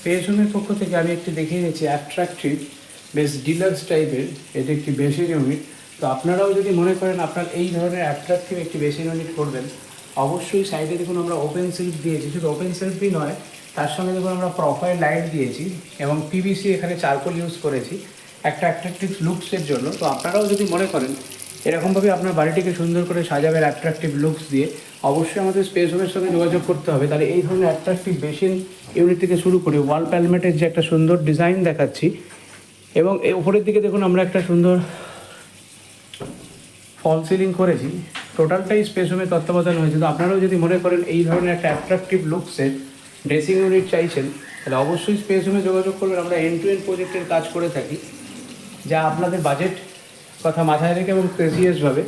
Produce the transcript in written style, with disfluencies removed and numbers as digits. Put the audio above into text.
Space হোমের পক্ষ থেকে আমি একটি দেখিয়ে দিচ্ছি অ্যাট্রাকটিভ বেশ ডিলাক্স টাইপের এটি একটি বেসিন ইউনিট। তো আপনারাও যদি মনে করেন আপনার এই ধরনের অ্যাট্রাকটিভ একটি বেসিন ইউনিট করবেন, অবশ্যই সাইডে দেখুন আমরা ওপেন সেলফ দিয়েছি। শুধু ওপেন সেলফই নয়, তার সঙ্গে দেখুন আমরা প্রোফাইল লাইট দিয়েছি এবং পিভিসি এখানে চারকোল ইউজ করেছি একটা অ্যাট্রাকটিভ লুকসের জন্য। তো আপনারাও যদি মনে করেন এরকমভাবে আপনার বাড়িটিকে সুন্দর করে সাজাবেন অ্যাট্রাকটিভ লুকস দিয়ে, অবশ্যই আমাদের স্পেস হোমের সঙ্গে যোগাযোগ করতে হবে। তাহলে এই ধরনের অ্যাট্রাকটিভ বেসিন ইউনিট থেকে শুরু করে ওয়াল প্যালমেটের যে একটা সুন্দর ডিজাইন দেখাচ্ছি, এবং এই উপরের দিকে দেখুন আমরা একটা সুন্দর ফল সিলিং করেছি। টোটালটাই স্পেস হোমের তত্ত্বাবধান হয়েছে। তো আপনারাও যদি মনে করেন এই ধরনের একটা অ্যাট্রাকটিভ লুকসের ড্রেসিং ইউনিট চাইছেন, তাহলে অবশ্যই স্পেস হোমে যোগাযোগ করবেন। আমরা এন্ড টু এন্ড প্রজেক্টের কাজ করে থাকি, যা আপনাদের বাজেট কথা মাথায় রেখে এবং প্রেসিয়াসভাবে